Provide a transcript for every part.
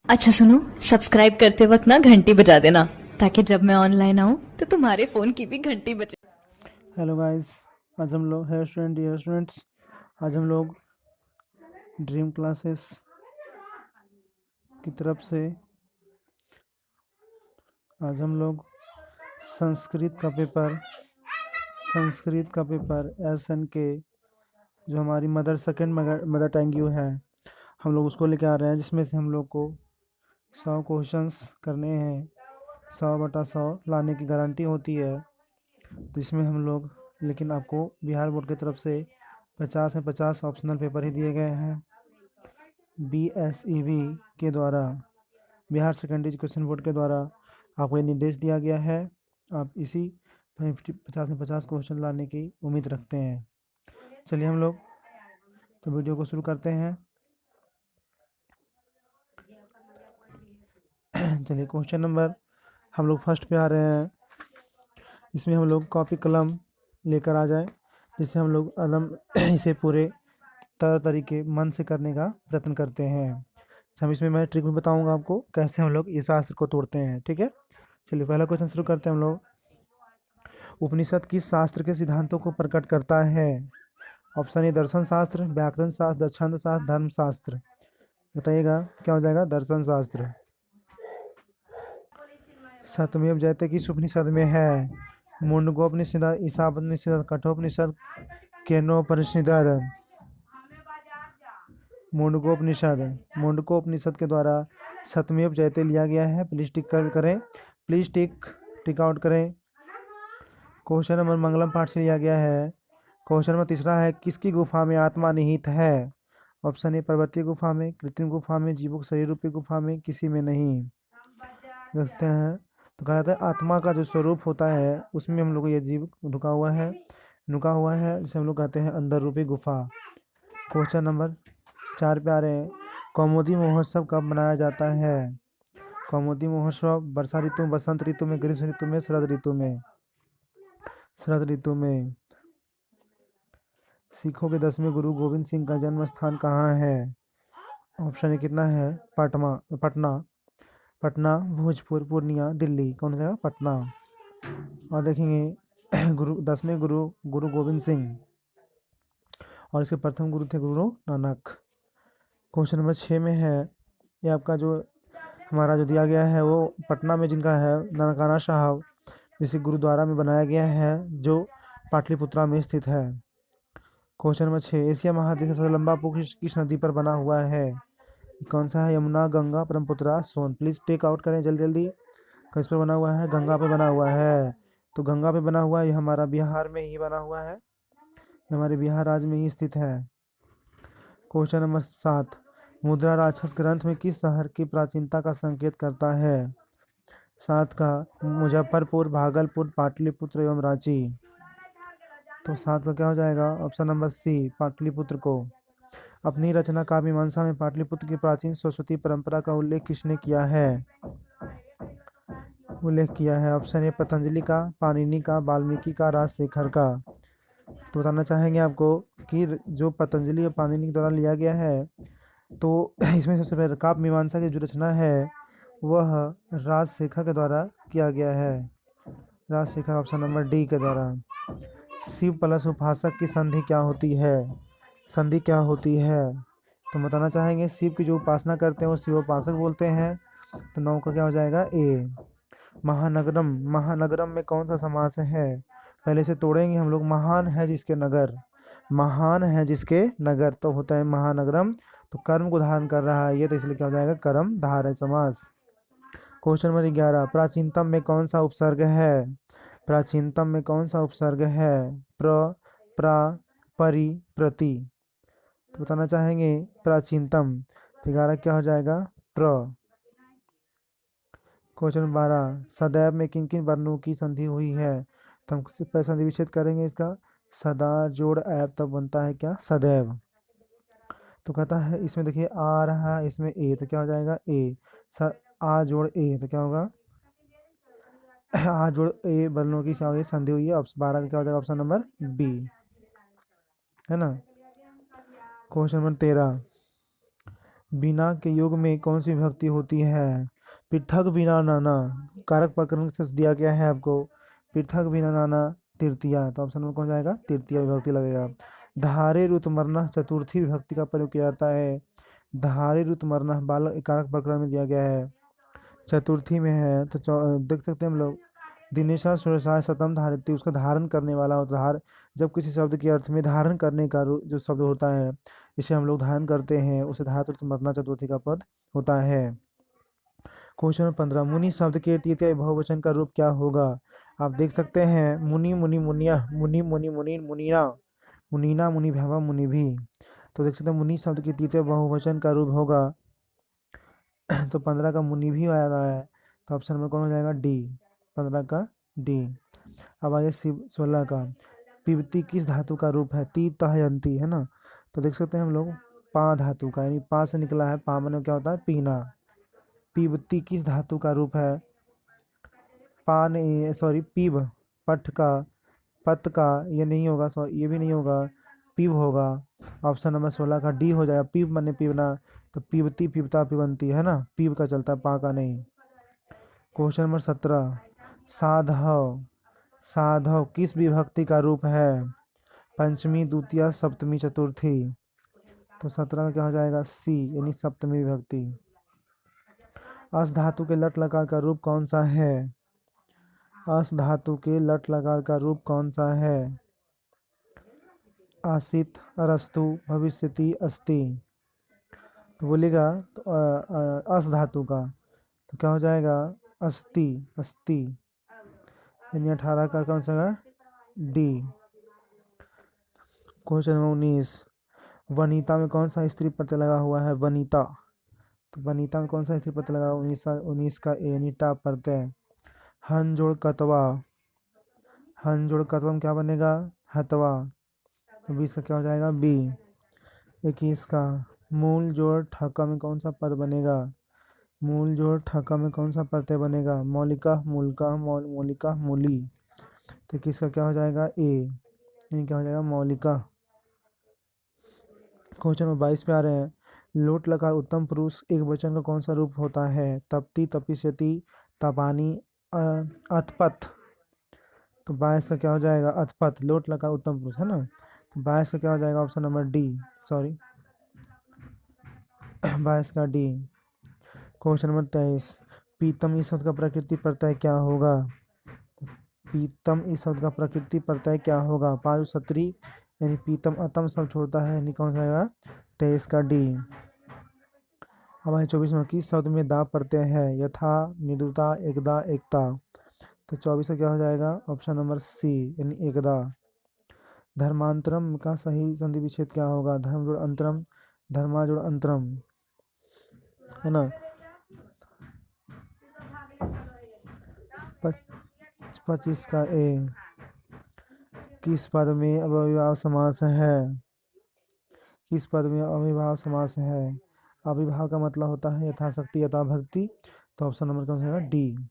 अच्छा सुनो, सब्सक्राइब करते वक्त ना घंटी बजा देना ताकि जब मैं ऑनलाइन आऊँ तो तुम्हारे फोन की भी घंटी बजे। Hello guys. आज हम लोग है स्टूडेंट डियर स्टूडेंट्स, आज हम लोग ड्रीम क्लासेस की तरफ से आज हम लोग संस्कृत का पेपर एस एन के जो हमारी सेकंड मदर टंग यू है, हम लोग उसको लेके आ रहे हैं, जिसमें से हम लोग को 100 क्वेश्चंस करने हैं। 100/100 लाने की गारंटी होती है। तो इसमें हम लोग, लेकिन आपको बिहार बोर्ड की तरफ से 50 में 50 ऑप्शनल पेपर ही दिए गए हैं। BSEB के द्वारा, बिहार सेकेंडरी एजुकेशन बोर्ड के द्वारा आपको ये निर्देश दिया गया है। आप इसी 50 में 50 क्वेश्चन लाने की उम्मीद रखते हैं। चलिए हम लोग तो वीडियो को शुरू करते हैं। चलिए क्वेश्चन नंबर हम लोग फर्स्ट पे आ रहे हैं। इसमें हम लोग कॉपी कलम लेकर आ जाए, जिससे हम लोग अलम इसे पूरे तरीके मन से करने का प्रयत्न करते हैं। हम इसमें मैं ट्रिक भी बताऊंगा आपको कैसे हम लोग इस शास्त्र को तोड़ते हैं। ठीक है, चलिए पहला क्वेश्चन शुरू करते हैं हम लोग। उपनिषद किस शास्त्र के सिद्धांतों को प्रकट करता है? ऑप्शन ए दर्शन शास्त्र, व्याकरण शास्त्र, छंद शास्त्र, धर्म शास्त्र। बताइएगा क्या हो जाएगा? दर्शन शास्त्र। सत्यमेव जयते किस उपनिषद में है? मुंडकोपनिषद, ईशावास्योपनिषद, कठोपनिषद, केनोपनिषद। मुंडकोपनिषद के द्वारा सत्यमेव जयते लिया गया है। प्लीज टिक करें, प्लीज टिक आउट करें। क्वेश्चन नंबर मंगलम पाठ से लिया गया है। क्वेश्चन नंबर तीसरा है, किसकी गुफा में आत्मा निहित है? ऑप्शन ए पर्वतीय गुफा में, कृत्रिम गुफा में, जीवों के शरीर रूपी गुफा में, किसी में नहीं। देखते हैं। तो कहा जाता है आत्मा का जो स्वरूप होता है उसमें हम लोग को ये जीव नुका हुआ है, जिसे हम लोग कहते हैं अंदर रूपी गुफा। क्वेश्चन नंबर 4 पे आ रहे हैं। कौमुदी महोत्सव कब मनाया जाता है? कौमुदी महोत्सव वर्षा ऋतु, बसंत ऋतु में, ग्रीष्म ऋतु में, शरद ऋतु में। शरद ऋतु में। सिखों के 10वें गुरु गोविंद सिंह का जन्म स्थान कहाँ है? ऑप्शन ए कितना है? पटना, भोजपुर, पूर्णिया, दिल्ली। कौन सा? पटना। और देखेंगे गुरु 10वें गुरु गुरु गोविंद सिंह, और इसके प्रथम गुरु थे गुरु नानक। क्वेश्चन नंबर 6 में है, ये आपका जो हमारा जो दिया गया है वो पटना में जिनका है ननकाना साहब, जिसे गुरुद्वारा में बनाया गया है, जो पाटलिपुत्रा में स्थित है। क्वेश्चन नंबर 6, एशिया महाद्वीप का सबसे लंबा पुल किस नदी पर बना हुआ है? कौन सा है? यमुना, गंगा, ब्रह्मपुत्रा, सोन। प्लीज टेक आउट करें जल्दी जल्दी। किस पे बना हुआ है? गंगा पे बना हुआ है। तो गंगा पे बना हुआ है, ये हमारा बिहार में ही बना हुआ है, ये हमारे बिहार राज्य में ही स्थित है। क्वेश्चन नंबर 7, मुद्रा राक्षस ग्रंथ में किस शहर की प्राचीनता का संकेत करता है? 7 का मुजफ्फरपुर, भागलपुर, पाटलिपुत्र एवं रांची। तो 7 का क्या हो जाएगा? ऑप्शन नंबर सी, पाटलिपुत्र को। अपनी रचना काव्यमीमांसा में पाटलिपुत्र की प्राचीन सरस्वती परंपरा का उल्लेख किया है। ऑप्शन ए पतंजलि का, पाणिनि का, वाल्मीकि का, राजशेखर का। तो बताना चाहेंगे आपको कि जो पतंजलि और पाणिनि के द्वारा लिया गया है, तो इसमें सबसे पहले काव्य मीमांसा की जो रचना है वह राजशेखर के द्वारा किया गया है। राजशेखर, ऑप्शन नंबर डी के द्वारा। शिव प्लस उपासक की संधि क्या होती है? संधि क्या होती है? तो बताना चाहेंगे शिव की जो उपासना करते हैं वो शिवोपासक बोलते हैं। तो 9 का क्या हो जाएगा? ए। महानगरम, महानगरम में कौन सा समास है? पहले से तोड़ेंगे हम लोग। महान है जिसके नगर, महान है जिसके नगर, तो होता है महानगरम। तो कर्म को धारण कर रहा है ये, तो इसलिए क्या हो जाएगा? कर्म धारय समास। क्वेश्चन नंबर 11, प्राचीनतम में कौन सा उपसर्ग है? प्राचीनतम में कौन सा उपसर्ग है? प्र, प्रा, परि, प्रति। तो बताना चाहेंगे प्राचीनतम। तो 11 क्या हो जाएगा? प्र। क्वेश्चन नंबर 12, सदैव में किन किन वर्णों की संधि हुई है? तो हम संधि विच्छेद करेंगे इसका। सदा जोड़ ऐब तब बनता है क्या? सदैव। तो कहता है इसमें देखिए आ रहा है, इसमें ए, तो क्या हो जाएगा? ए। आ जोड़ ए, तो क्या होगा? आ जोड़ ए वर्णों की क्या हुई? संधि हुई है। 12 का क्या हो जाएगा? ऑप्शन नंबर बी, है ना। क्वेश्चन नंबर 13, बिना के योग में कौन सी विभक्ति होती है? पृथक बिना नाना, कारक प्रकरण से दिया गया है आपको। पृथक बिना नाना तृतीया, तो ऑप्शन में कौन जाएगा? तृतीय विभक्ति लगेगा। धारे रुत मरना चतुर्थी विभक्ति का प्रयोग किया जाता है। धारे रुत मरना बाल कारक प्रकरण में दिया गया है, चतुर्थी में है। तो देख सकते हैं हम लोग, दिनेशा सुरसाय सतम धारित्री, उसका धारण करने वाला होता है। जब किसी शब्द के अर्थ में धारण करने का जो शब्द होता है, इसे हम लोग धारण करते हैं, उसे धातु मरना चतुर्थी का पद होता है। क्वेश्चन नंबर 15, मुनि शब्द के तृतीय बहुवचन का रूप क्या होगा? आप देख सकते हैं, मुनि मुनि मुनिया, मुनि मुनि मुनि मुनिना, मुनीना मुनि भैवा मुनि भी। तो देख सकते हैं मुनि शब्द की तृतीय बहुवचन का रूप होगा तो 15 का मुनि भी आया रहा है, तो ऑप्शन में कौन हो जाएगा? डी, 15 का डी। अब आगे 16 का, पिबती किस धातु का रूप है? ती तह यंती, है ना। तो देख सकते हैं हम लोग, पा धातु का, यानी पा से निकला है, पा माने क्या होता है? पीना। पिबती किस धातु का रूप है? पा नहीं, सॉरी, पीब, पठ का, पत का, ये नहीं होगा, सॉरी ये भी नहीं होगा, पीब होगा। ऑप्शन नंबर 16 का डी हो जाएगा, पीब माने पीबना। तो पीबती पीबता पीबंती, है ना, पीब का चलता है, पा का नहीं। क्वेश्चन नंबर 17, साधव, साधव किस विभक्ति का रूप है? पंचमी, द्वितीय, सप्तमी, चतुर्थी। तो 17 में क्या हो जाएगा? सी, यानी सप्तमी विभक्ति। अस धातु के लट लकार का रूप कौन सा है? अस धातु के लट लकार का रूप कौन सा है? आसित, अरस्तु, भविष्यति, अस्ति। तो बोलेगा तो अस धातु का, तो क्या हो जाएगा? अस्ति, अस्ति, यानी 18 का कौन सा? डी। क्वेश्चन नंबर 19, वनिता में कौन सा स्त्री प्रत्यय लगा हुआ है? वनिता, तो वनिता में कौन सा स्त्री प्रत्यय लगा? 19 का ए, यानी टा प्रत्यय। हन जोड़ कतवा, हन जोड़ कतवा में क्या बनेगा? हतवा, तो 20 का क्या हो जाएगा? बी। 21 का, मूल जोड़ ठका में कौन सा पद बनेगा? मूल जोड़ ठका में कौन सा प्रत्यय बनेगा? मौलिका, मूलका, मौलिका, मूली। तो 21 का क्या हो जाएगा? ए, यानी क्या हो जाएगा? मौलिका। क्वेश्चन नंबर 22 पे आ रहे हैं, लोट लकार उत्तम पुरुष एक वचन का कौन सा रूप होता है? तप्ती, तपिष्यति, तपानी, अथपथ। तो 22 का क्या हो जाएगा? अथपथ, लोट लकार उत्तम पुरुष, है ना। तो 22 का क्या हो जाएगा? ऑप्शन नंबर डी, सॉरी 22 का डी। क्वेश्चन नंबर 23, पीतम इस शब्द का प्रकृति प्रत्यय क्या होगा? पीतम इस शब्द का प्रकृति प्रत्यय क्या होगा? पायु सत्री, यानी पीतम अतम शब्द छोड़ता है, यानी कौन सा आएगा? 23 का डी। हमारे 24 में किस शब्द में दा प्रत्यय है? यथा, मृदुता, एकदा, एकता। तो 24 का क्या हो जाएगा? ऑप्शन नंबर सी, यानी एकदा। धर्मांतरम का सही संधि विच्छेद क्या होगा? धर्म जोड़ अंतरम, धर्मा जोड़ अंतरम, है ना। 25 का ए, किस पद में अव्ययभाव समास है? किस पद में अव्ययभाव समास है? अव्ययभाव का मतलब होता है यथाशक्ति, यथाभक्ति। तो ऑप्शन नंबर कौन सा है? डी।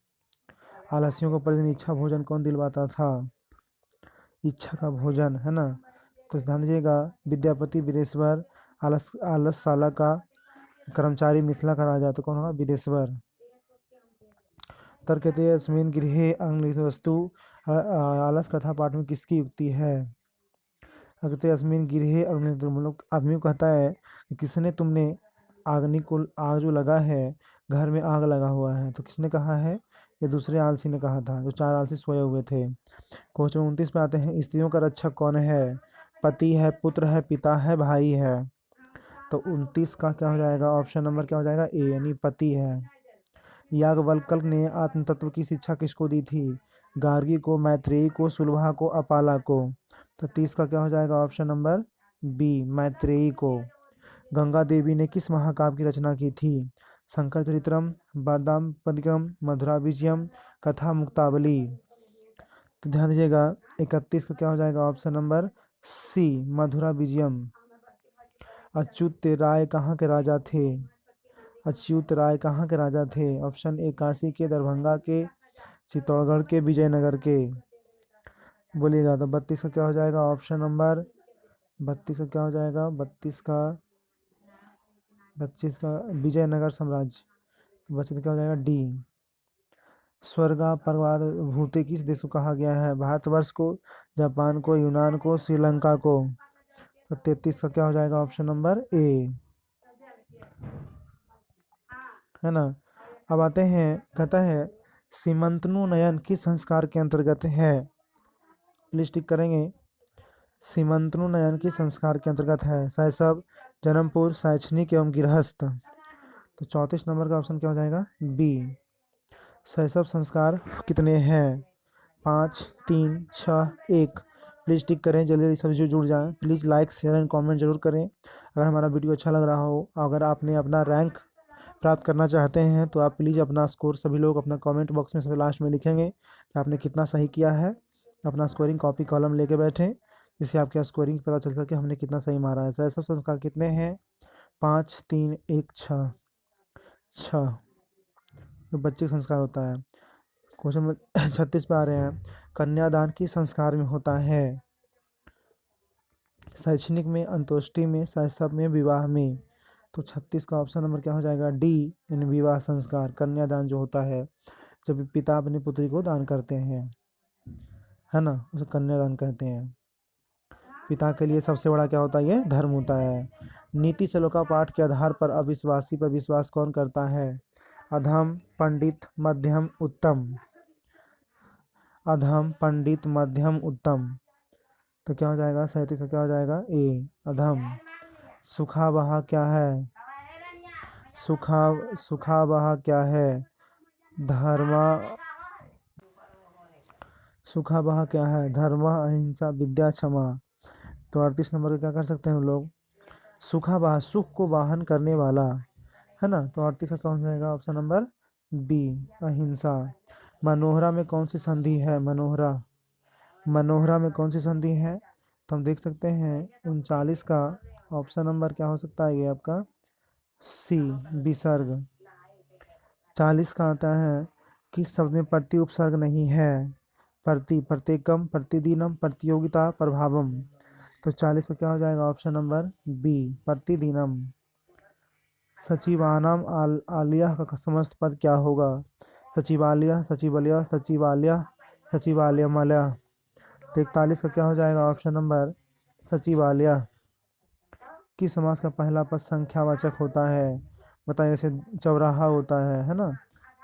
आलसियों को प्रतिदिन इच्छा भोजन कौन दिलवाता था? इच्छा का भोजन, है ना। तो ध्यान दीजिएगा, विद्यापति, विदेश्वर, आलसशाला का कर्मचारी, मिथिला का राजा। तो कौन होगा? विदेश्वर। तर्कते अस्मिन् गृहे अंगलिखित वस्तु, आलस कथा पाठ में किसकी युक्ति है? अगते अस्मिन् गृहे अंगलिखित, मतलब आदमी को कहता है कि किसने तुमने आग जो लगा है, घर में आग लगा हुआ है, तो किसने कहा है? ये दूसरे आलसी ने कहा था, जो 4 आलसी सोए हुए थे। क्वेश्चन 29 पे आते हैं, स्त्रियों का रक्षक कौन है? पति है, पुत्र है, पिता है, भाई है। तो 29 का क्या हो जाएगा? ऑप्शन नंबर क्या हो जाएगा? ए, यानी पति है। याज्ञवल्क्य ने आत्म तत्व की शिक्षा किसको दी थी? गार्गी को, मैत्रेयी को, सुलभा को, अपाला को। तो 30 का क्या हो जाएगा? ऑप्शन नंबर बी, मैत्रेयी को। गंगा देवी ने किस महाकाव्य की रचना की थी? शंकर चरित्रम, वरदापदिकम, मधुरा विजयम, कथा मुक्तावली। तो ध्यान दीजिएगा, 31 का क्या हो जाएगा? ऑप्शन नंबर सी, मधुरा विजयम। अच्युत राय कहाँ के राजा थे? अच्युत राय कहाँ के राजा थे? ऑप्शन ए, काशी के, दरभंगा के, चित्तौड़गढ़ के, विजयनगर के। बोलिएगा। तो 32 का क्या हो जाएगा? ऑप्शन नंबर 32 का क्या हो जाएगा? 32 का 25 का विजयनगर साम्राज्य, तो 25 का हो जाएगा डी। स्वर्गा परवार भूते किस देश को कहा गया है? भारतवर्ष को, जापान को, यूनान को, श्रीलंका को। तो 33 का क्या हो जाएगा? ऑप्शन नंबर ए, है ना। अब आते हैं, कहता है सीमंतनु नयन किस संस्कार के अंतर्गत है? प्लीज टिक करेंगे। सीमंतनु नयन किस संस्कार के अंतर्गत है? शैशव, जन्मपुर, शैक्षणिक एवं गृहस्थ। तो 34 नंबर का ऑप्शन क्या हो जाएगा? बी। शैशव संस्कार कितने हैं? 5, 3, 6, 1। प्लीज़ टिक करें, जल्दी जल्दी सभी जो जुड़ जाएं। Please like share and comment जरूर करें अगर हमारा वीडियो अच्छा लग रहा हो। अगर आपने अपना रैंक प्राप्त करना चाहते हैं तो आप प्लीज़ अपना स्कोर सभी लोग अपना कमेंट बॉक्स में सबसे लास्ट में लिखेंगे कि आपने कितना सही किया है। अपना स्कोरिंग कॉपी कॉलम लेके बैठें जिससे आपके स्कोरिंग पता चल सके हमने कितना सही मारा है। शैशव संस्कार कितने हैं? 5, 3, 1, 6। 6 तो बच्चे का संस्कार होता है। क्वेश्चन नंबर 36 पे आ रहे हैं। कन्यादान किस संस्कार में होता है? शैक्षणिक में, अंत्येष्टि में, शैशव में, विवाह में। तो 36 का ऑप्शन नंबर क्या हो जाएगा? डी, यानी विवाह संस्कार। कन्यादान जो होता है जब पिता अपनी पुत्री को दान करते हैं, है ना, उसे कन्यादान कहते हैं। पिता के लिए सबसे बड़ा क्या होता है? ये धर्म होता है। नीति श्लोका पाठ के आधार पर अविश्वासी पर विश्वास कौन करता है? अधम, पंडित, मध्यम, उत्तम। अधम, पंडित, मध्यम, उत्तम। तो क्या हो जाएगा? 37 का क्या हो जाएगा? ए, अधम। सुखा बहा क्या है? सुखा सुखा बहा क्या है? धर्मा सुखा बहा क्या है? धर्म, अहिंसा, विद्या, क्षमा। तो 38 नंबर को क्या कर सकते हैं हम लोग? सुखा बहा, सुख को वाहन करने वाला, है ना। तो 38 का कौन जाएगा? ऑप्शन नंबर बी, अहिंसा। मनोहरा में कौन सी संधि है? मनोहरा, मनोहरा में कौन सी संधि है? तो हम देख सकते हैं 39 का ऑप्शन नंबर क्या हो सकता है? ये आपका सी, विसर्ग। 40 का आता है किस शब्द में प्रति उपसर्ग नहीं है? प्रति, प्रत्येकम, प्रतिदिनम, प्रतियोगिता, प्रभावम। तो 40 का क्या हो जाएगा? ऑप्शन नंबर बी, प्रतिदिनम। सचिवानाम आलिया का समस्त पद क्या होगा? सचिवालय, सचिवालय, सचिवालय, सचिवालयमलय। तो 41 का क्या हो जाएगा? ऑप्शन नंबर सचिवालय। किस समास का पहला पद संख्यावाचक होता है? बताइए। जैसे चौराहा होता है ना,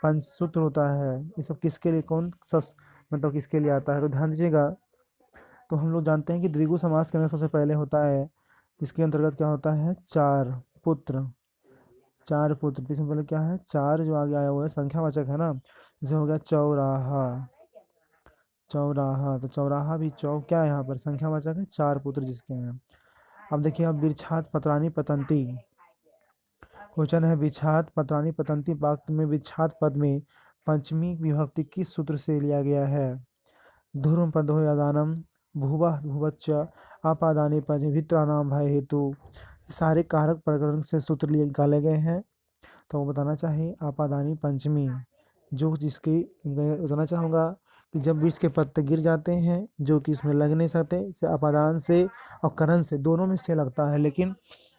पंचसूत्र होता है, ये सब किसके लिए, कौन सस मतलब किसके लिए आता है? तो ध्यान दीजिएगा। तो हम लोग जानते हैं कि द्विगु समास के अंदर सबसे पहले होता है, इसके अंतर्गत क्या होता है? चार पुत्र। चार पुत्र, तो इसमें पहले क्या है? चार जो आगे आया हुआ है संख्यावाचक है ना, जैसे हो गया चौराहा। चौराहा, तो चौराहा भी चौ क्या है यहाँ पर? संख्यावाचक है, चार पुत्र जिसके हैं। अब देखिए, अब बिरछात पत्रानी पतंती। क्वेश्चन है बिछात पत्रानी पतंती वाक्य में विच्छात पद में पंचमी विभक्ति किस सूत्र से लिया गया है? ध्रुव पदो यादानम, भुवः भुवच्च, आपादाने पद वित्राणाम भय हेतु। सारे कारक प्रकरण से सूत्र लिए निकाले गए हैं। तो वो बताना चाहिए आपादानी पंचमी, जो जिसकी मैं बताना चाहूँगा कि जब बीच के पत्ते गिर जाते हैं जो कि इसमें लग नहीं सकते, इसे अपादान से और करण से, दोनों में से लगता है, लेकिन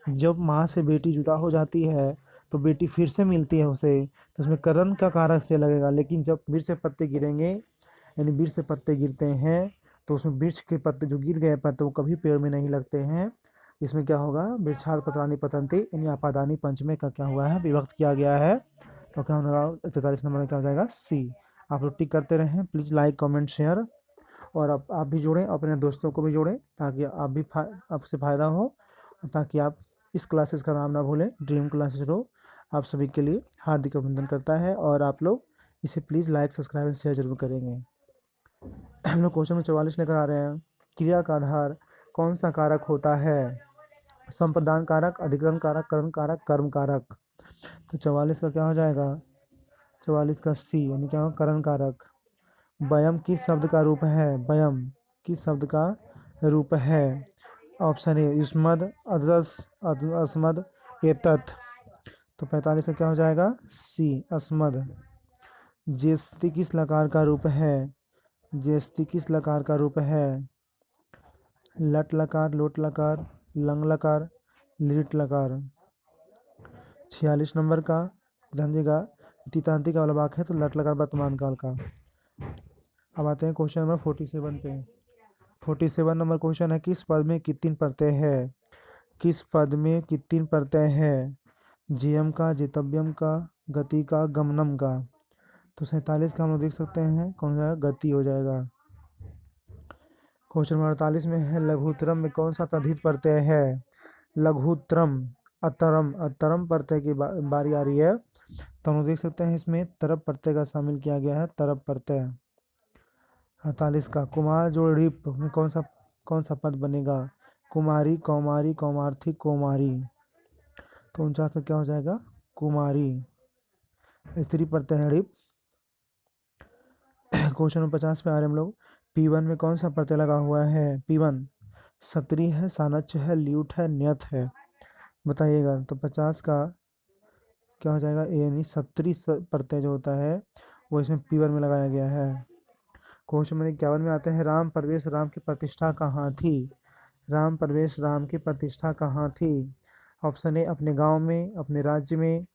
जब माँ से बेटी जुदा हो जाती है तो बेटी फिर से मिलती है उसे, तो उसमें करण का कारक से लगेगा। लेकिन जब बीच से पत्ते गिरेंगे, यानी वृक्ष से पत्ते गिरते हैं, तो उसमें वृक्ष के पत्ते जो गिर गए पत्ते वो कभी पेड़ में नहीं लगते हैं। इसमें क्या होगा? वृक्षात पत्रानी पतंती, यानी आपादानी पंचमे का क्या हुआ है? विभक्त किया गया है। तो क्या होगा? 44 नंबर में क्या हो जाएगा? सी। आप लोग टिक करते रहें, प्लीज़ लाइक कमेंट शेयर, और आप भी जुड़ें, अपने दोस्तों को भी जोड़ें, ताकि आप भी आपसे फ़ायदा हो, और ताकि आप इस क्लासेस का नाम ना भूलें, ड्रीम क्लासेस रो। आप सभी के लिए हार्दिक अभिनंदन करता है, और आप लोग इसे please like subscribe and share जरूर करेंगे। हम लोग क्वेश्चन में 44 लेकर आ रहे हैं। क्रिया का आधार कौन सा कारक होता है? संप्रदान कारक, अधिकरण कारक, करण कारक, कर्म कारक। तो 44 का क्या हो जाएगा? 44 का सी, यानी क्या होगा? करण कारक। वयम किस शब्द का रूप है? वयम किस शब्द का रूप है? ऑप्शन ए युष्मद, अदरस, अस्मद, एतत्। तो 45 का क्या हो जाएगा? सी, अस्मद। जेस्ती किस लकार का रूप है? जेस्ती किस लकार का रूप है? लट लकार, लोट लकार, लंग लकार, लिट लकार। 46 नंबर का ध्यान दीजिएगा, तीतांती का वाला वाक्य है तो लट लगा वर्तमान काल का। अब आते हैं क्वेश्चन नंबर 47 पे। 47 नंबर क्वेश्चन है, किस पद में कितनी परतें हैं? किस पद में कितनी परतें हैं? जीएम का, जितव्यम का, गति का, गमनम का। तो 47 का हम लोग देख सकते हैं कौन सा गति हो जाएगा। क्वेश्चन नंबर 48 में है, लघुत्तरम में कौन सा तद्धित प्रत्यय है? लघुत्तरम, अतरम, अतरम प्रत्यय की बारी आ रही है, तो हम लोग देख सकते हैं इसमें तरप प्रत्यय का शामिल किया गया है, तरप प्रत्यय। 48 का, कुमार जोड़ ऋप में कौन सा पद बनेगा? कुमारी, कौमारी, कौमार्थी, कौमारी। तो 49 का क्या हो जाएगा? कुमारी। स्त्री प्रत्यय है ऋप। क्वेश्चन नंबर 50 पे आ रहे हैं हम लोग। P1 में कौन सा प्रत्यय लगा हुआ है? P1 सत्री है, सानच्य है, ल्यूट है, न्यत है, बताइएगा। तो 50 का क्या हो जाएगा? ए, यानी सत्री प्रत्यय जो होता है वो इसमें P1 में लगाया गया है। क्वेश्चन नंबर 51 में आते हैं, राम प्रवेश राम की प्रतिष्ठा कहाँ थी? राम प्रवेश राम की प्रतिष्ठा कहाँ थी? ऑप्शन ए, अपने गांव में, अपने राज्य में,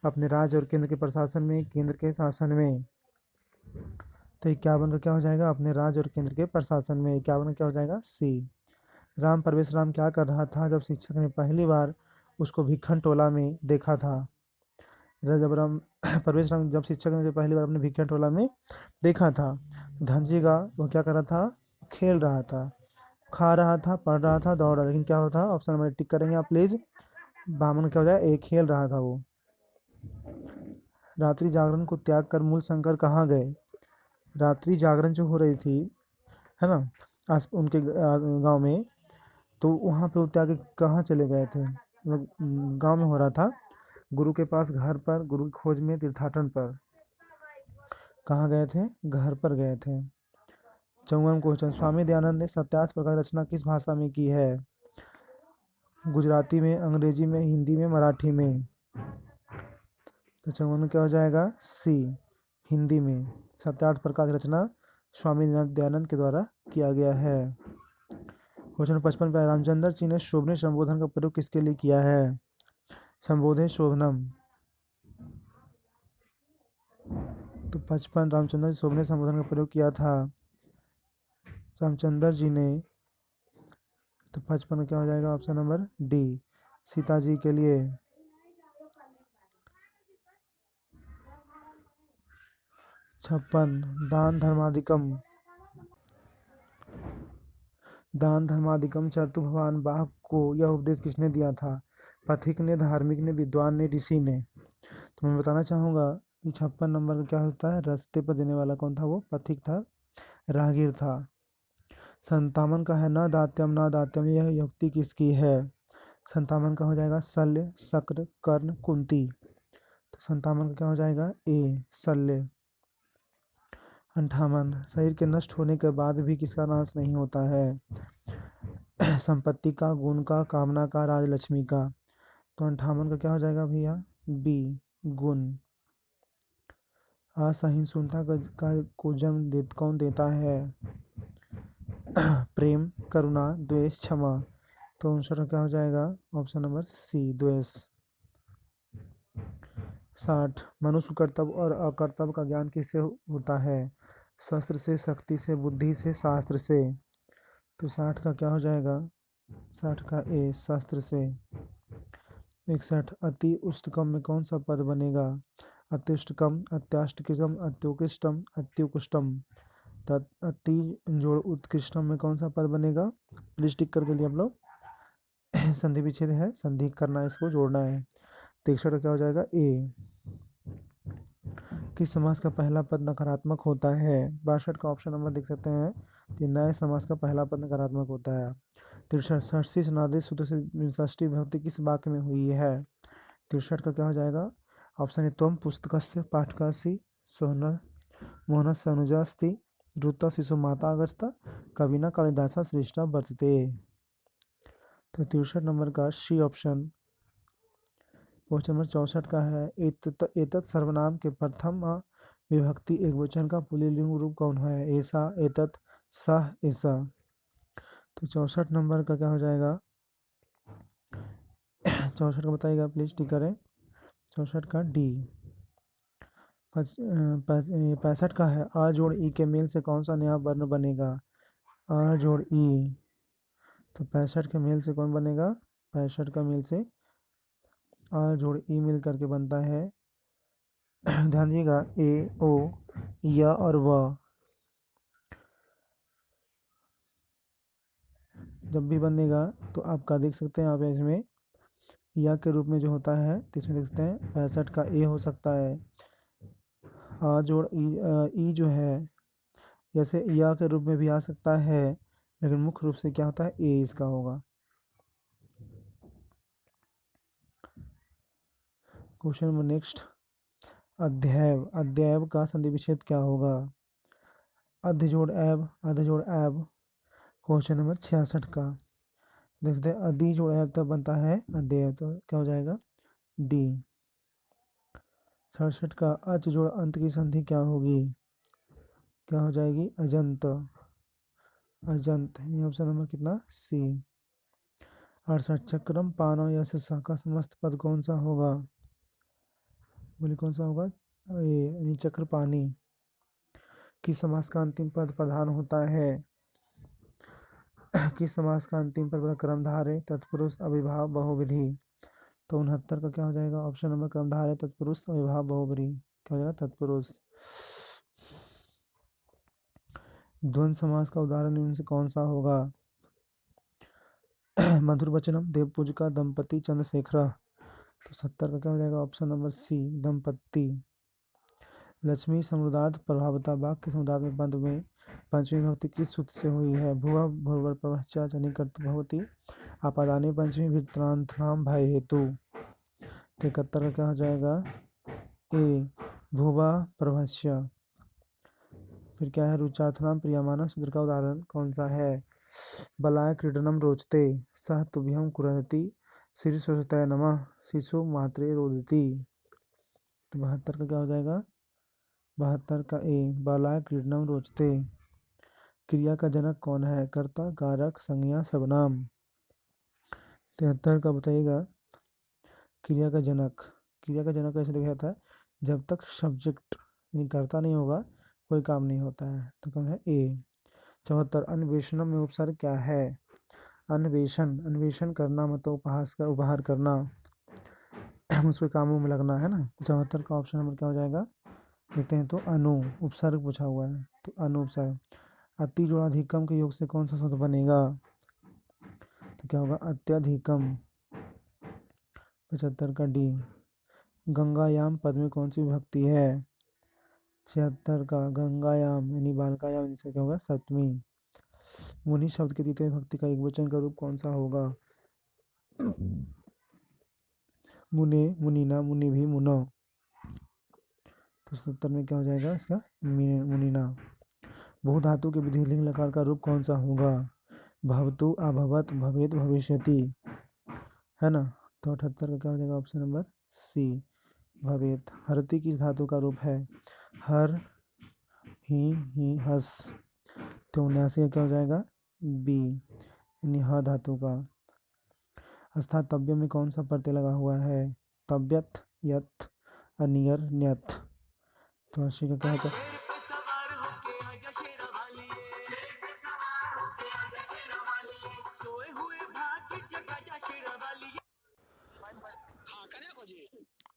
अपने राज्य और केंद्र के प्रशासन में, केंद्र के शासन में। तो 51 का क्या हो जाएगा? अपने राज्य और केंद्र के प्रशासन में। 51 का क्या हो जाएगा? सी। राम प्रवेश राम क्या कर रहा था जब शिक्षक ने पहली बार उसको भिखन टोला में देखा था? जब राम प्रवेश राम जब शिक्षक ने पहली बार अपने भिखन टोला में देखा था, धनजी का वो क्या कर रहा था? खेल रहा था, खा रहा था, पढ़ रहा था, दौड़ रहा था। लेकिन क्या होता? ऑप्शन नंबर टिक करेंगे आप प्लीज। बामन क्या हो जाएगा? एक खेल रहा था वो। रात्रि जागरण को त्याग कर मूल शंकर कहाँ गए? रात्रि जागरण जो हो रही थी, है ना, आस उनके गांव में, तो वहाँ पे वो त्याग के कहाँ चले गए थे? गांव में हो रहा था, गुरु के पास, घर पर, गुरु की खोज में, तीर्थाटन पर। कहाँ गए थे? घर पर गए थे। 54 क्वेश्चन, स्वामी दयानंद ने सत्याग्रह प्रकार रचना किस भाषा में की है? गुजराती में, अंग्रेजी में, हिंदी में, मराठी में। तो 54 में क्या हो जाएगा? सी, हिंदी में। सत्याग्रह प्रकाश रचना स्वामी दयानंद के द्वारा किया गया है। क्वेश्चन 55 पे, रामचंद्र जी ने शोभने संबोधन का प्रयोग किसके लिए किया है? संबोधे शोभनम। तो 55, रामचंद्र जी शोभने संबोधन का प्रयोग किया था रामचंद्र जी ने। तो 55 में क्या हो जाएगा? Option number D, Sita ji के लिए। 56, दान धर्माधिकम, दान धर्माधिकम चर्तु भगवान बाह को यह उपदेश किसने दिया था? पथिक ने, धार्मिक ने, विद्वान ने, ऋषि ने। तो मैं बताना चाहूँगा कि 56 नंबर का क्या होता है? रास्ते पर देने वाला कौन था? वो पथिक था, राहगीर था। 57 का है, न दात्यम न दात्यम, यह युक्ति किसकी है? 57 का हो जाएगा शल्य, शक्र, कर्ण, कुंती। तो 57 का क्या हो जाएगा? ए, शल्य। 58, शरीर के नष्ट होने के बाद भी किसका नाश नहीं होता है? संपत्ति का, गुण का, कामना का, राजलक्ष्मी का। तो 58 का क्या हो जाएगा भैया? बी, गुण। असहिष्णुता को जन्म कौन देता है? प्रेम, करुणा, द्वेष, क्षमा। तो आंसर क्या हो जाएगा? ऑप्शन नंबर सी, द्वेष। 60, मनुष्य कर्तव्य और अकर्तव्य का ज्ञान किससे होता है? शस्त्र से, शक्ति से, बुद्धि से, शास्त्र से। तो 60 का क्या हो जाएगा? 60 का ए, शास्त्र से। 61, अति उष्टकम में कौन सा पद बनेगा? अत्युष्टकम, अत्याष्टकम, अत्युकृष्टम, अत्युकृष्टम। तो अति जोड़ उत्कृष्टम में कौन सा पद बनेगा? प्लीज टिक कर जल्दी आप लोग। संधि विच्छेद है, संधि करना है, इसको जोड़ना है। 63 का क्या हो जाएगा? ए। किस समास का पहला पद नकारात्मक होता है? 62 का ऑप्शन नंबर देख सकते हैं, कि नए समास का पहला पद नकारात्मक होता है। 63, षष्ठी सनादि सूत्र से षष्ठी विभक्ति किस वाक्य में हुई है? 63 का क्या हो जाएगा? ऑप्शन ए, त्वम पुस्तकस्य पाठकासी सोहन मोहनस्य अनुजास्ति ऋता शिशु माता अगस्ता कविना कालिदासा श्रेष्ठा वर्तते। तो 63 नंबर का सी ऑप्शन। क्वेश्चन नंबर 64 का है, एतत् सर्वनाम के प्रथम विभक्ति एक वचन का पुल्लिंग रूप कौन है? ऐसा, एतत्, सह, ऐसा। तो 64 नंबर का क्या हो जाएगा? 64 का बताइएगा प्लीज, टिक करें। 64 का डी। 65 का है, आ जोड़ ई के मेल से कौन सा नया वर्ण बनेगा? आ जोड़ ई। तो 65 के मेल से कौन बनेगा? 65 का मेल से आ जोड़ ई मिल करके बनता है ध्यान दीजिएगा ए ओ या और व। जब भी बनेगा तो आपका देख सकते हैं आप इसमें या के रूप में जो होता है तो इसमें देखते हैं 65 का ए हो सकता है। आ जोड़ ई जो है जैसे या के रूप में भी आ सकता है, लेकिन मुख्य रूप से क्या होता है ए इसका होगा। क्वेश्चन नंबर नेक्स्ट, अध्ययव। अध्ययव का संधि विच्छेद क्या होगा? अध्य जोड़ एव, अध्य जोड़ एव। क्वेश्चन नंबर 66 का देखते हैं, अधि जोड़ एव तब बनता है अध्ययव, तो क्या हो जाएगा डी। 67 का अच जोड़ अंत की संधि क्या होगी? क्या हो जाएगी? अजंत। अजंत, ये ऑप्शन नंबर कितना? सी। 68 चक्रम पानो यश का समस्त पद कौन सा होगा? बोले कौन सा होगा? ये यानी चक्र पानी। किस समास का अंतिम पद प्रधान होता है? किस समास का अंतिम पद कर्मधारय तत्पुरुष अविभाव बहुविधि? तो 69 का क्या हो जाएगा? ऑप्शन नंबर कर्मधारय तत्पुरुष अविभाव बहुविधि। क्या हो जाएगा? तत्पुरुष। द्वंद्व समास का उदाहरण इनमें से कौन सा होगा? मधुर वचनम देवपूजिका दंपति चंद्रशेखर। तो 70 का क्या हो जाएगा? ऑप्शन नंबर सी दंपत्ति। लक्ष्मी समुदात प्रभावता वाक्य समुदात में पद में पंचमी भक्ति किस सूत्र से हुई है? भुवा भूर्वर प्रवश्चा जनि कर्त भवती आपादानी पंचमी वृत्रांतनाम भय हेतु। 71 का क्या हो जाएगा? ए भुवा प्रभश्य। फिर क्या है? रुचार्थनाम प्रियमाना सूत्र का उदाहरण कौन सा है? बलाय क्रीडनम रोचते सह तुभ्यम कुरहति श्री स्वस्तय नमः शिशु मात्रे रोदती। तो 72 का क्या हो जाएगा? 72 का ए बालाय क्रीडनम रोचते। क्रिया का जनक कौन है? कर्ता कारक संज्ञा सर्वनाम। 73 का बताइएगा क्रिया का जनक। क्रिया का जनक कैसे देखा जाता है? जब तक सब्जेक्ट यानी कर्ता नहीं होगा कोई काम नहीं होता है, तो कौन है? ए। 74 अन्वेषणम में उपसर्ग क्या है? अन्वेषण, अन्वेषण करना मतलब उपहास कर उपहार करना उसके कामों में लगना है ना। 74 का ऑप्शन नंबर क्या हो जाएगा? देखते हैं तो अनु उपसर्ग पूछा हुआ है, तो अनु उपसर्ग। अति जोड़ अधिकम के योग से कौन सा शब्द बनेगा? तो क्या होगा? अत्यधिकम। 75 का डी। गंगायाम पद में कौन सी विभक्ति है? 76 का गंगायाम यानी बालकायाम, इसका क्या होगा? सप्तमी। मुनि शब्द के तृतीय विभक्ति का एक वचन का रूप कौन सा होगा? मुने मुनीना मुनि भी मुनो। तो 70 में क्या हो जाएगा इसका? मुनीना। बहु धातु के विधिलिंग लकार का रूप कौन सा होगा? भवतु अभवत भवेत भविष्यति, है ना। तो 78 का क्या हो जाएगा? ऑप्शन नंबर सी भवेत। हरति किस धातु का रूप है? हर ही हस। तो 79 का क्या हो जाएगा? बी यानी ह धातु का। अस्था तव्य में कौन सा प्रत्यय लगा हुआ है? तव्यत यत अनियर न्यत। तो 80 का क्या होता है?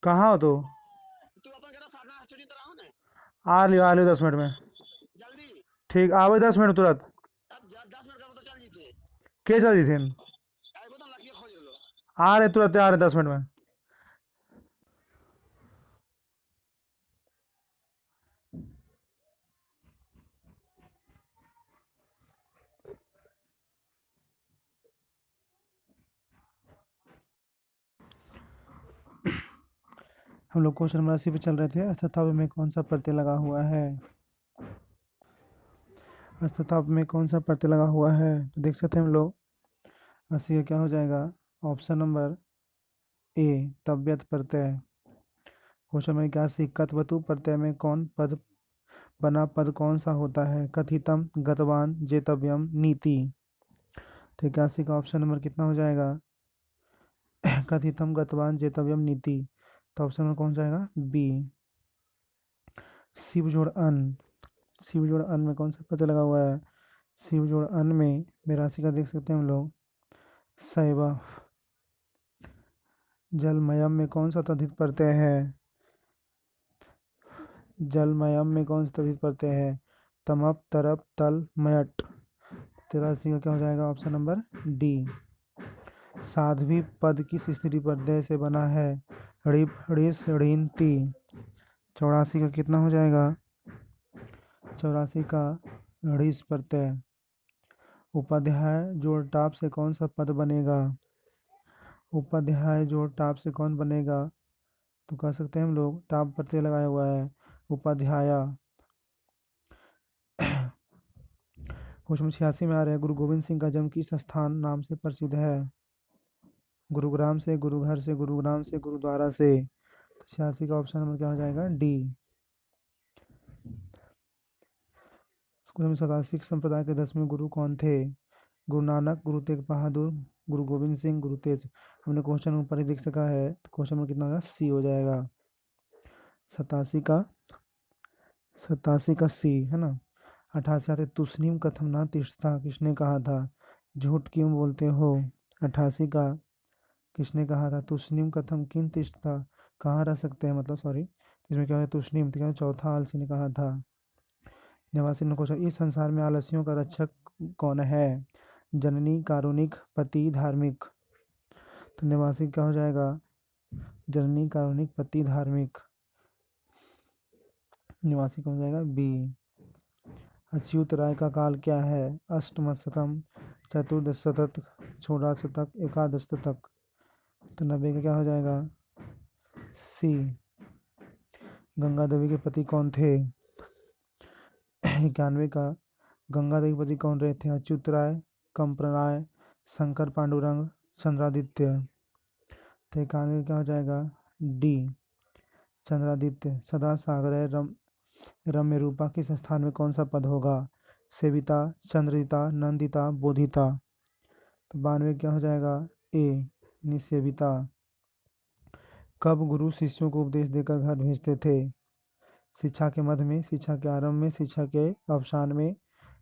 कहाँ हो तो? आ लियो 10 मिनट में। ठीक आवे 10 मिनट तुरंत। के चल दी थे? आ रहे तुरंत, आ रहे 10 मिनट में। हम लोग क्वेश्चन नंबर 80 पे चल रहे थे। अर्थतत्व में कौन सा प्रत्यय लगा हुआ है? अर्थतत्व में कौन सा प्रत्यय लगा हुआ है? तो देख सकते हैं हम लोग 80 का क्या हो जाएगा? Option number A तव्यत Pratyaya. Question number 81 कथवतु प्रत्यय में कौन पद बना पद कौन सा होता है? कथितम गतवान जेतव्यम नीति। तो 81 का ऑप्शन नंबर कितना हो जाएगा? कथितम गतवान जेतव्यम नीति। तो ऑप्शन में कौन जाएगा? बी। शिव जोड़ अन्न, शिव जोड़ अन्न में कौन सा पद लगा हुआ है? शिव जोड़ अन्न में 82 का देख सकते हैं हम लोग, शैवा। जलमयम में कौन सा तद्धित प्रत्यय है? जलमयम में कौन सा तद्धित प्रत्यय है? तमप तरप तल मयट। 83 का क्या हो जाएगा? Option number D. साध्वी पद किस स्त्री प्रत्यय से बना है? ऋप ऋष ऋण ती। 84 का कितना हो जाएगा? 84 का ऋष प्रत्यय। उपाध्याय जोड़ टाप से कौन सा पद बनेगा? उपाध्याय जोड़ टाप से कौन बनेगा? तो कह सकते हैं हम लोग, टाप प्रत्यय लगाया हुआ है, उपाध्याया। क्वेश्चन 86 में आ रहा है, गुरु गोविंद सिंह का जन्म किस स्थान नाम से प्रसिद्ध है? गुरुग्राम से, गुरुघर से, गुरुग्राम से, गुरुद्वारा से। 86 का ऑप्शन नंबर क्या हो जाएगा? डी। क्वेश्चन 87, संप्रदाय के 10वें गुरु कौन थे? गुरु नानक, गुरु तेग बहादुर, गुरु गोविंद सिंह, गुरु तेज। हमने क्वेश्चन ऊपर ही देख सका है, तो क्वेश्चन नंबर कितना होगा? सी हो जाएगा। 87 का 87 का सी है ना। 88 आते, तुस्नीम कथम ना तिष्ठता, किसने कहा था? झूठ क्यों बोलते हो। 88 का किसने कहा था? तुस्नीम कथम किन तिष्ठता, कहाँ रह सकते हैं, मतलब सॉरी, इसमें क्या है? तुस्नीम, तो क्या है? चौथा आलसी ने कहा था। 89 ने क्वेश्चन, इस संसार में आलसियों का रक्षक कौन है? जननी, कारुणिक, पति, धार्मिक। तो 89 क्या हो जाएगा? जननी, कारुणिक, पति, धार्मिक। 89 कौन हो जाएगा? बी। अच्युत राय का काल क्या है? अष्टम शतम, चतुर्दश शतक, षोडश शतक, एकादश शतक। तो 90 का क्या हो जाएगा? सी। गंगा देवी के पति कौन थे? 91 का गंगा देवी के पति कौन रहे थे? अच्युत राय, कंपर राय, शंकर पांडुरंग, चंद्रादित्य। तो 91 का क्या हो जाएगा? डी, चंद्रादित्य। सदा सागर रम्य रूपा किस स्थान में कौन सा पद होगा? सेविता, चंद्रिता, नंदिता, बोधिता। तो 92 क्या हो जाएगा? ए, निसेविता। कब गुरु शिष्यों को उपदेश देकर घर भेजते थे? शिक्षा के मध्य में, शिक्षा के आरंभ में, शिक्षा के अवसान में,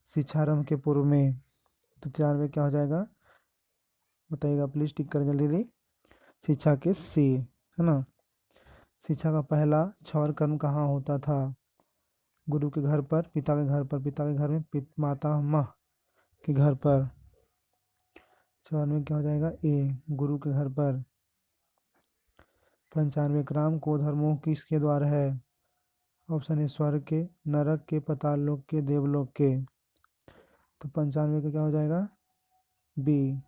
शिक्षारंभ के पूर्व में। तो 94 क्या हो जाएगा? बताइएगा प्लीज, टिक कर जल्दी जल्दी। शिक्षा के सी है ना। शिक्षा का पहला क्षौर कर्म कहाँ होता था? गुरु के घर पर, पिता के घर पर, पिता के घर में, माता माँ के घर पर। 94 क्या हो जाएगा? ए, गुरु के घर पर। 95 क्राम क्रोध और मोह किसके द्वार है? ऑप्शन ए, स्वर्ग के, नरक के, पाताल लोक के, देवलोक के। तो 95 का क्या हो जाएगा? बी।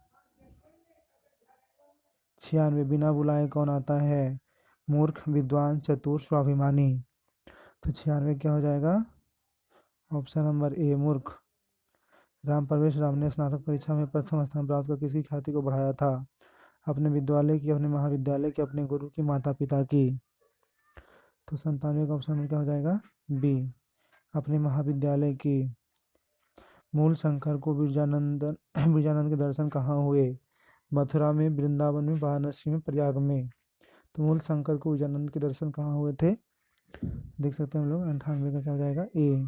96 बिना बुलाए कौन आता है? मूर्ख, विद्वान, चतुर, स्वाभिमानी। तो 96 क्या हो जाएगा? ऑप्शन नंबर ए, मूर्ख। राम प्रवेश राम ने स्नातक परीक्षा में प्रथम स्थान प्राप्त कर किसकी ख्याति को बढ़ाया था? अपने विद्यालय की, अपने महाविद्यालय की, अपने गुरु की, माता पिता की। तो 97 का ऑप्शन में क्या हो जाएगा? बी, अपने महाविद्यालय की। मूल शंकर को विरजानंद के दर्शन कहाँ हुए? मथुरा में, वृंदावन में, वाराणसी में, प्रयाग में। तो मूल शंकर को विरजानंद के दर्शन कहाँ हुए थे? देख सकते हैं हम लोग। 98 का क्या हो जाएगा? ए,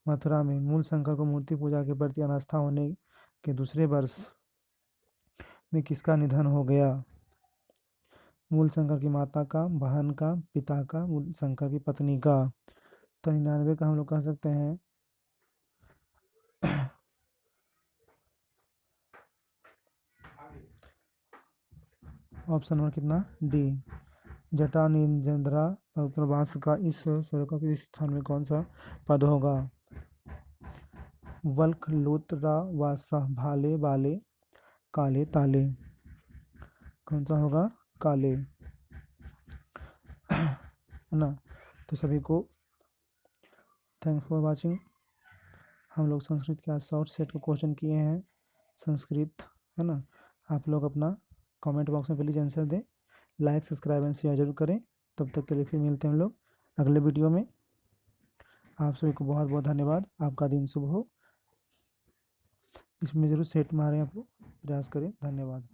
मथुरा में। मूल शंकर को मूर्ति पूजा के प्रति अनास्था होने के दूसरे वर्ष में किसका निधन हो गया? मूल शंकर की माता का, बहन का, पिता का, मूल शंकर की पत्नी का। तो 99 का हम लोग कह सकते हैं ऑप्शन नंबर कितना? डी, जटा निंद्रा प्रवास का इस स्वर का किस स्थान में कौन सा पद होगा? वल्क लोत्रा वासा, भाले वाले, काले ताले। कौन सा होगा? काले, है ना। तो सभी को थैंक्स फॉर वाचिंग। हम लोग संस्कृत के आज शॉर्ट सेट को क्वेश्चन किए हैं, संस्कृत, है ना। आप लोग अपना कमेंट बॉक्स में प्लीज़ आंसर दें। लाइक, सब्सक्राइब एंड शेयर जरूर करें। तब तक के लिए फिर मिलते हैं हम लोग अगले वीडियो में। आप सभी को बहुत बहुत धन्यवाद। आपका दिन शुभ हो। इसमें ज़रूर सेट मारें, आप लोग प्रयास करें। धन्यवाद।